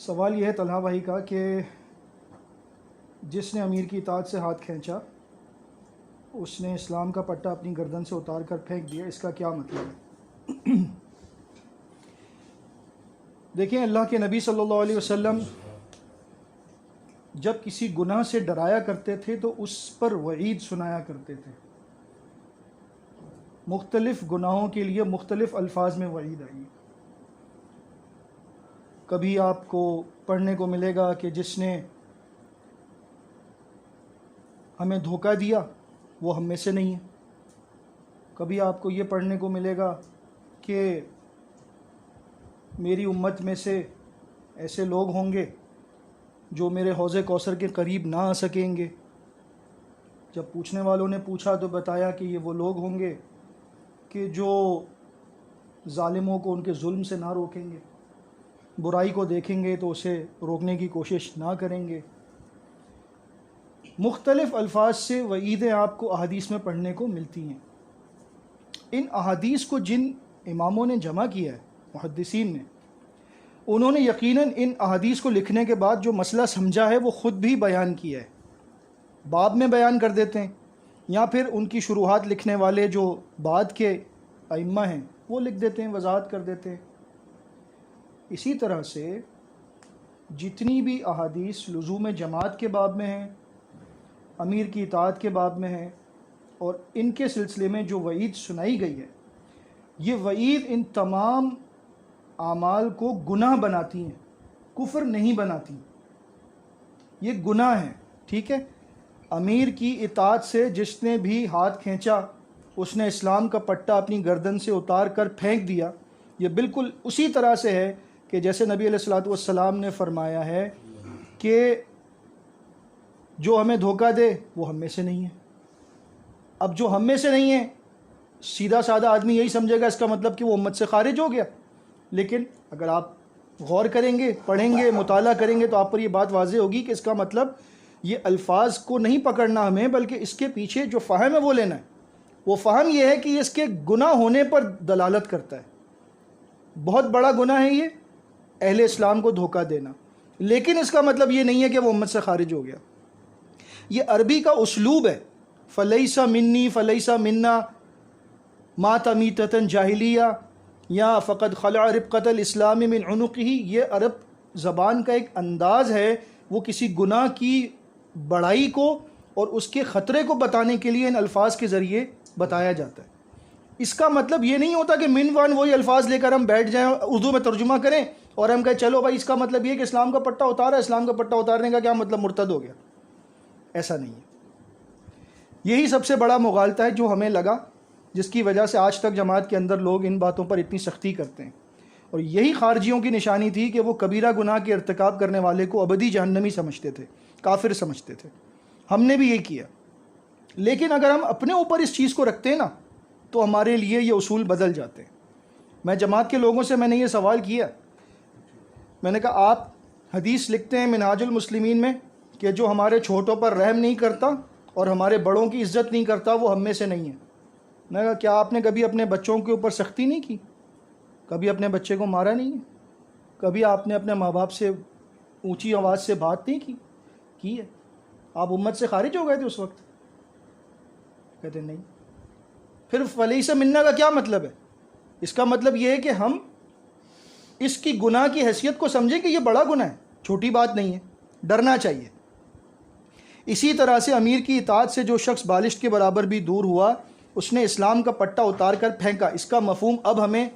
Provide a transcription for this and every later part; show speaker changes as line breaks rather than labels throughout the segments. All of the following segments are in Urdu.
سوال یہ ہے طلحہ بھائی کا کہ جس نے امیر کی اطاعت سے ہاتھ کھینچا اس نے اسلام کا پٹا اپنی گردن سے اتار کر پھینک دیا، اس کا کیا مطلب ہے؟ دیکھیں، اللہ کے نبی صلی اللہ علیہ وسلم جب کسی گناہ سے ڈرایا کرتے تھے تو اس پر وعید سنایا کرتے تھے۔ مختلف گناہوں کے لیے مختلف الفاظ میں وعید آئی۔ کبھی آپ کو پڑھنے کو ملے گا کہ جس نے ہمیں دھوکہ دیا وہ ہم میں سے نہیں ہے۔ کبھی آپ کو یہ پڑھنے کو ملے گا کہ میری امت میں سے ایسے لوگ ہوں گے جو میرے حوض کوثر کے قریب نہ آ سکیں گے۔ جب پوچھنے والوں نے پوچھا تو بتایا کہ یہ وہ لوگ ہوں گے کہ جو ظالموں کو ان کے ظلم سے نہ روکیں گے، برائی کو دیکھیں گے تو اسے روکنے کی کوشش نہ کریں گے۔ مختلف الفاظ سے وعیدیں آپ کو احادیث میں پڑھنے کو ملتی ہیں۔ ان احادیث کو جن اماموں نے جمع کیا ہے، محدثین نے، انہوں نے یقیناً ان احادیث کو لکھنے کے بعد جو مسئلہ سمجھا ہے وہ خود بھی بیان کیا ہے، باب میں بیان کر دیتے ہیں، یا پھر ان کی شروحات لکھنے والے جو بعد کے ائمہ ہیں وہ لکھ دیتے ہیں، وضاحت کر دیتے ہیں۔ اسی طرح سے جتنی بھی احادیث لزوم جماعت کے باب میں ہیں، امیر کی اطاعت کے باب میں ہیں، اور ان کے سلسلے میں جو وعید سنائی گئی ہے، یہ وعید ان تمام اعمال کو گناہ بناتی ہیں، کفر نہیں بناتی۔ یہ گناہ ہیں، ٹھیک ہے؟ امیر کی اطاعت سے جس نے بھی ہاتھ کھینچا اس نے اسلام کا پٹا اپنی گردن سے اتار کر پھینک دیا۔ یہ بالکل اسی طرح سے ہے کہ جیسے نبی علیہ الصلوۃ والسلام نے فرمایا ہے کہ جو ہمیں دھوکہ دے وہ ہم میں سے نہیں ہے۔ اب جو ہم میں سے نہیں ہے، سیدھا سادہ آدمی یہی سمجھے گا اس کا مطلب کہ وہ امت سے خارج ہو گیا، لیکن اگر آپ غور کریں گے، پڑھیں گے، مطالعہ کریں گے تو آپ پر یہ بات واضح ہوگی کہ اس کا مطلب یہ الفاظ کو نہیں پکڑنا ہمیں، بلکہ اس کے پیچھے جو فہم ہے وہ لینا ہے۔ وہ فہم یہ ہے کہ یہ اس کے گناہ ہونے پر دلالت کرتا ہے۔ بہت بڑا گناہ ہے یہ اہل اسلام کو دھوکہ دینا، لیکن اس کا مطلب یہ نہیں ہے کہ وہ امت سے خارج ہو گیا۔ یہ عربی کا اسلوب ہے، فلیس منی فلیس منا مات میتۃ جاہلیہ یا فقد خلع ربقۃ الاسلام من عنقہ۔ یہ عرب زبان کا ایک انداز ہے، وہ کسی گناہ کی بڑائی کو اور اس کے خطرے کو بتانے کے لیے ان الفاظ کے ذریعے بتایا جاتا ہے۔ اس کا مطلب یہ نہیں ہوتا کہ من وان وہی الفاظ لے کر ہم بیٹھ جائیں، اردو میں ترجمہ کریں اور ہم کہیں چلو بھائی اس کا مطلب یہ کہ اسلام کا پٹا اتارا، اسلام کا پٹا اتارنے کا کیا مطلب مرتد ہو گیا۔ ایسا نہیں ہے۔ یہی سب سے بڑا مغالطہ ہے جو ہمیں لگا، جس کی وجہ سے آج تک جماعت کے اندر لوگ ان باتوں پر اتنی سختی کرتے ہیں، اور یہی خارجیوں کی نشانی تھی کہ وہ کبیرہ گناہ کے ارتکاب کرنے والے کو ابدی جہنمی سمجھتے تھے، کافر سمجھتے تھے۔ ہم نے بھی یہی کیا، لیکن اگر ہم اپنے اوپر اس چیز کو رکھتے ہیں نا تو ہمارے لیے یہ اصول بدل جاتے ہیں۔ میں جماعت کے لوگوں سے میں نے یہ سوال کیا، میں نے کہا آپ حدیث لکھتے ہیں منہاج المسلمین میں کہ جو ہمارے چھوٹوں پر رحم نہیں کرتا اور ہمارے بڑوں کی عزت نہیں کرتا وہ ہم میں سے نہیں ہے۔ میں نے کہا کیا آپ نے کبھی اپنے بچوں کے اوپر سختی نہیں کی؟ کبھی اپنے بچے کو مارا نہیں ہے؟ کبھی آپ نے اپنے ماں باپ سے اونچی آواز سے بات نہیں کی ہے؟ آپ امت سے خارج ہو گئے تھے اس وقت؟ کہتے نہیں۔ پھر فلیس منا کا کیا مطلب ہے؟ اس کا مطلب یہ ہے کہ ہم اس کی گناہ کی حیثیت کو سمجھیں کہ یہ بڑا گناہ ہے، چھوٹی بات نہیں ہے، ڈرنا چاہیے۔ اسی طرح سے امیر کی اطاعت سے جو شخص بالشت کے برابر بھی دور ہوا اس نے اسلام کا پٹا اتار کر پھینکا، اس کا مفہوم اب ہمیں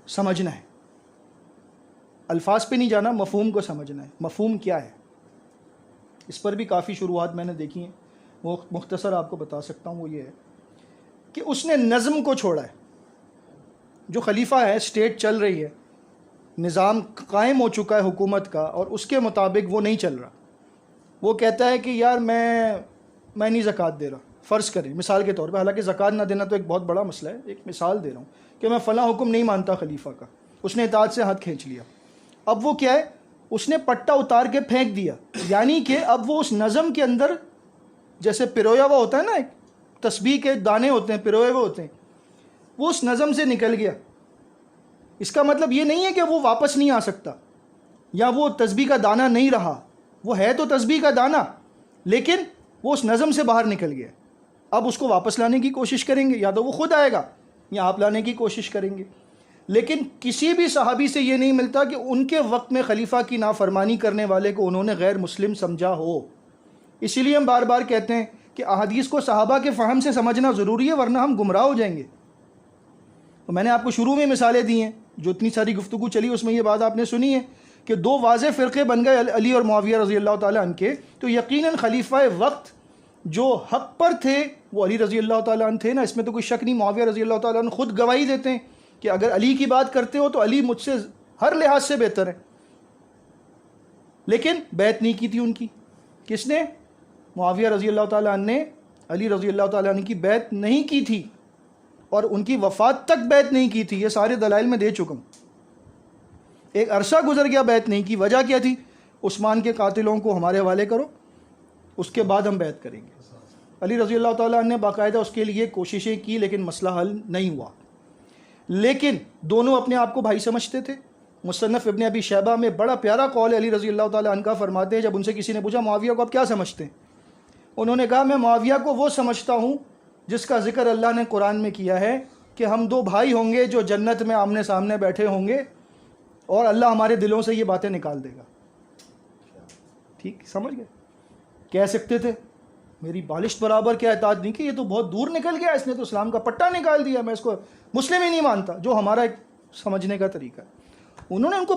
سمجھنا ہے۔ الفاظ پہ نہیں جانا، مفہوم کو سمجھنا ہے۔ مفہوم کیا ہے؟ اس پر بھی کافی شروحات میں نے دیکھی ہیں، وہ مختصر آپ کو بتا سکتا ہوں۔ وہ یہ ہے کہ اس نے نظم کو چھوڑا ہے۔ جو خلیفہ ہے، اسٹیٹ چل رہی ہے، نظام قائم ہو چکا ہے حکومت کا، اور اس کے مطابق وہ نہیں چل رہا۔ وہ کہتا ہے کہ یار میں نہیں زکوٰۃ دے رہا، فرض کریں مثال کے طور پہ، حالانکہ زکوٰۃ نہ دینا تو ایک بہت بڑا مسئلہ ہے، ایک مثال دے رہا ہوں کہ میں فلاں حکم نہیں مانتا خلیفہ کا، اس نے اطاعت سے ہاتھ کھینچ لیا۔ اب وہ کیا ہے، اس نے پٹا اتار کے پھینک دیا، یعنی کہ اب وہ اس نظم کے اندر جیسے پرویا ہوا ہوتا ہے نا، ایک تسبیح کے دانے ہوتے ہیں، پروئے ہوئے ہوتے ہیں، وہ اس نظم سے نکل گیا۔ اس کا مطلب یہ نہیں ہے کہ وہ واپس نہیں آ سکتا، یا وہ تسبیح کا دانہ نہیں رہا، وہ ہے تو تسبیح کا دانہ لیکن وہ اس نظم سے باہر نکل گیا، اب اس کو واپس لانے کی کوشش کریں گے، یا تو وہ خود آئے گا یا آپ لانے کی کوشش کریں گے. لیکن کسی بھی صحابی سے یہ نہیں ملتا کہ ان کے وقت میں خلیفہ کی نافرمانی کرنے والے کو انہوں نے غیر مسلم سمجھا ہو. اسی لیے ہم بار بار کہتے ہیں کہ احادیث کو صحابہ کے فہم سے سمجھنا ضروری ہے، ورنہ ہم گمراہ ہو جائیں گے. تو میں نے آپ کو شروع میں مثالیں دی ہیں، جو اتنی ساری گفتگو چلی اس میں یہ بات آپ نے سنی ہے کہ دو واضح فرقے بن گئے علی اور معاویہ رضی اللہ تعالیٰ عنہ کے، تو یقیناً خلیفہ وقت جو حق پر تھے وہ علی رضی اللہ تعالیٰ عنہ تھے نا، اس میں تو کوئی شک نہیں. معاویہ رضی اللہ تعالیٰ عنہ خود گواہی دیتے ہیں کہ اگر علی کی بات کرتے ہو تو علی مجھ سے ہر لحاظ سے بہتر ہے، لیکن بیعت نہیں کی تھی ان کی. کس نے؟ معاویہ رضی اللہ تعالیٰ عنہ نے علی رضی اللہ تعالیٰ عنہ کی بیعت نہیں کی تھی، اور ان کی وفات تک بیعت نہیں کی تھی. یہ سارے دلائل میں دے چکا ہوں. ایک عرصہ گزر گیا بیعت نہیں کی، وجہ کیا تھی؟ عثمان کے قاتلوں کو ہمارے حوالے کرو، اس کے بعد ہم بیعت کریں گے. علی رضی اللہ تعالیٰ عنہ نے باقاعدہ اس کے لیے کوششیں کی لیکن مسئلہ حل نہیں ہوا. لیکن دونوں اپنے آپ کو بھائی سمجھتے تھے. مصنف ابن ابی شیبہ میں بڑا پیارا قول علی رضی اللہ تعالیٰ عنہ کا فرماتے ہیں، جب ان سے کسی نے پوچھا معاویہ کو آپ کیا سمجھتے ہیں، انہوں نے کہا میں معاویہ کو وہ سمجھتا ہوں جس کا ذکر اللہ نے قرآن میں کیا ہے کہ ہم دو بھائی ہوں گے جو جنت میں آمنے سامنے بیٹھے ہوں گے اور اللہ ہمارے دلوں سے یہ باتیں نکال دے گا. ٹھیک سمجھ گئے؟ کہہ سکتے تھے میری بالشت برابر کیا احتیاط نہیں کہ یہ تو بہت دور نکل گیا، اس نے تو اسلام کا پٹا نکال دیا، میں اس کو مسلم ہی نہیں مانتا، جو ہمارا ایک سمجھنے کا طریقہ ہے. انہوں نے ان کو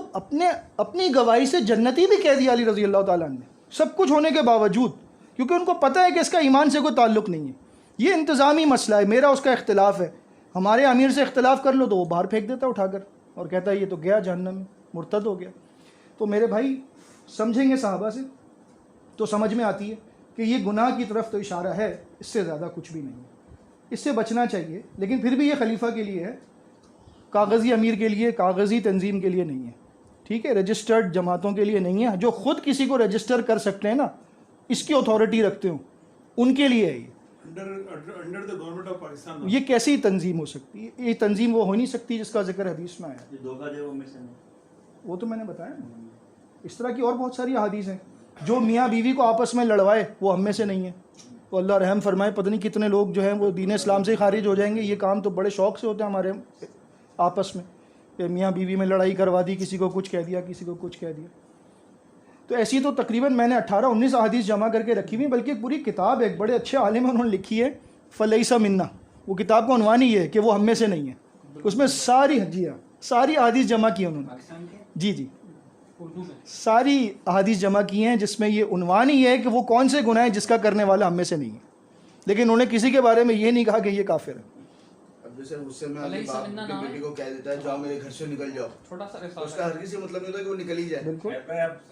اپنی گواہی سے جنتی بھی کہہ دیا علی رضی اللہ تعالیٰ عنہ نے، سب کچھ ہونے کے باوجود، کیونکہ ان کو پتہ ہے کہ اس کا ایمان سے کوئی تعلق نہیں ہے، یہ انتظامی مسئلہ ہے، میرا اس کا اختلاف ہے. ہمارے امیر سے اختلاف کر لو تو وہ باہر پھینک دیتا اٹھا کر اور کہتا ہے یہ تو گیا جہنم میں، مرتد ہو گیا. تو میرے بھائی سمجھیں گے صحابہ سے تو سمجھ میں آتی ہے کہ یہ گناہ کی طرف تو اشارہ ہے، اس سے زیادہ کچھ بھی نہیں ہے. اس سے بچنا چاہیے، لیکن پھر بھی یہ خلیفہ کے لیے ہے، کاغذی امیر کے لیے، کاغذی تنظیم کے لیے نہیں ہے. ٹھیک ہے، رجسٹرڈ جماعتوں کے لیے نہیں ہے. جو خود کسی کو رجسٹر کر سکتے ہیں نا، اس کی اتھارٹی رکھتے ہوں، ان کے لیے ہے یہ.
Under the government of Pakistan.
یہ کیسی تنظیم ہو سکتی ہے؟ یہ تنظیم وہ ہو نہیں سکتی جس کا ذکر حدیث میں آیا. وہ تو میں نے بتایا نا. اس طرح کی اور بہت ساری احادیث ہیں. جو میاں بیوی کو آپس میں لڑوائے وہ ہم میں سے نہیں ہے. تو اللہ رحم فرمائے، پتہ نہیں کتنے لوگ جو ہیں وہ دین اسلام سے خارج ہو جائیں گے. یہ کام تو بڑے شوق سے ہوتے ہیں ہمارے آپس میں، کہ میاں بیوی میں لڑائی کروا دی، کسی کو کچھ کہہ دیا، کسی کو کچھ کہہ دیا. تو ایسی تو تقریباً میں نے 18-19 احادیث جمع کر کے رکھی ہوئی، بلکہ ایک پوری کتاب ایک بڑے اچھے عالم ہیں انہوں نے لکھی ہے، فلیسا منا. وہ کتاب کا عنوان ہی ہے کہ وہ ہم میں سے نہیں ہے. اس میں ساری ساری احادیث جمع کی انہوں نے. جی ساری احادیث جمع کی ہیں، جس میں یہ عنوان ہی ہے کہ وہ کون سے گناہ ہیں جس کا کرنے والا ہم میں سے نہیں ہے. لیکن انہوں نے کسی کے بارے میں یہ نہیں کہا کہ یہ کافر ہے.
جیسے غصے میں اپنے باپ کی بیٹی کو کہہ دیتا ہے جاؤ میرے گھر سے نکل جاؤ، اس کا ہر کسی مطلب نہیں ہوتا کہ وہ نکل ہی جائے.
بالکل.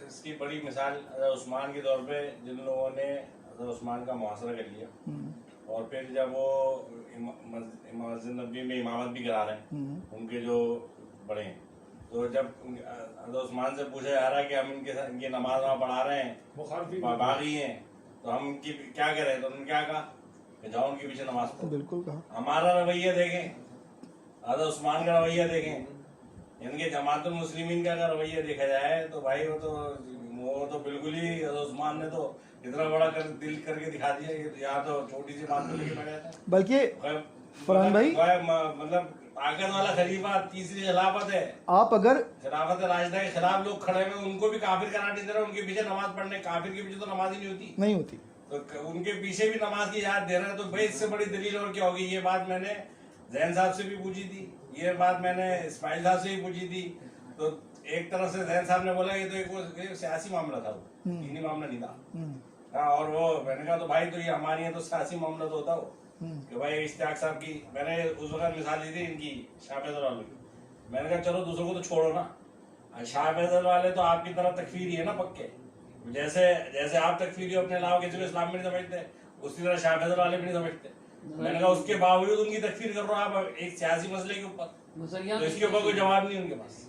اس کی بڑی مثال عثمان کے دور پہ جن لوگوں نے عثمان کا محاصرہ کر لیا، اور پھر جب وہ مسجد نبوی میں امامت بھی کرا رہے ہیں ان کے جو بڑے ہیں، تو جب حضرت عثمان سے پوچھا جا رہا ہے کہ ہم ان کی نماز وہاں پڑھا رہے ہیں، باغی ہیں، تو ہم ان کی کیا کریں، تو انہوں نے کیا کہا کہ جاؤ ان کے پیچھے نماز پڑھو.
بالکل کہا.
ہمارا رویہ دیکھیں، حضرت عثمان کا رویہ دیکھیں، ان کے جماعت المسلمین کا اگر رویہ دیکھا جائے تو بھائی وہ تو بالکل ہی حضرت عثمان نے تو اتنا بڑا دل کر کے دکھا دیا کہ یہاں تو چھوٹی سی بات کو لے کے بیٹھ جاتا ہے.
بلکہ فرحان بھائی
مطلب طاقت والا خلیفہ تیسری خلافت ہے،
آپ اگر
خلافت راشدہ کے خلاف لوگ کھڑے ہوئے ان کو بھی کافر قرار نہیں دے رہے، ان کے پیچھے نماز پڑھنے، کافر کے پیچھے تو نماز ہی نہیں ہوتی، تو ان کے پیچھے بھی نماز کی اجازت دے رہے ہیں. تو بھائی اس سے بڑی دلیل اور کیا ہوگی؟ یہ بات میں نے زین صاحب سے بھی پوچھی تھی، یہ بات میں نے اسماعیل صاحب سے بھی پوچھی تھی. تو ایک طرف سے زین صاحب نے بولا یہ تو ایک سیاسی معاملہ تھا، وہ دینی معاملہ نہیں تھا. اور وہ میں نے کہا تو بھائی تو یہ ہماری ہے تو سیاسی معاملہ تو ہوتا ہو کہ بھائی اشتیاق صاحب کی میں نے اس وقت مثال دی تھی ان کی شاہ فیصل والوں کی. میں نے کہا چلو دوسروں کو تو چھوڑو نا، شاہ فیصل والے تو آپ کی طرح تکفیری ہے نا پکے، جیسے آپ تکفیری ہو اپنے علاوہ کسی کو اسلام میں نہیں سمجھتے، اسی طرح شاہ فیصل والے بھی نہیں سمجھتے. میں نے کہا اس کے باوجود ان کی تکفیر کر رہے ہو آپ ایک سیاسی مسئلے کے اوپر، تو اس کے اوپر کوئی جواب نہیں ان کے پاس.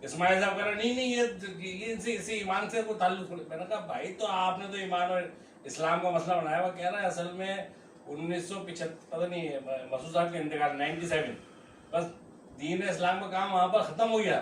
اسماعیل صاحب کہہ رہے نہیں یہ اسی ایمان سے کوئی تعلق نہیں. میں نے کہا بھائی تو آپ نے تو ایمان اور اسلام کا مسئلہ بنایا ہوا. کہہ رہا ہے اصل میں 1975 پتہ نہیں مسعود صاحب کے انتقال 97 بس دین اسلام کا کام وہاں پر ختم ہو گیا.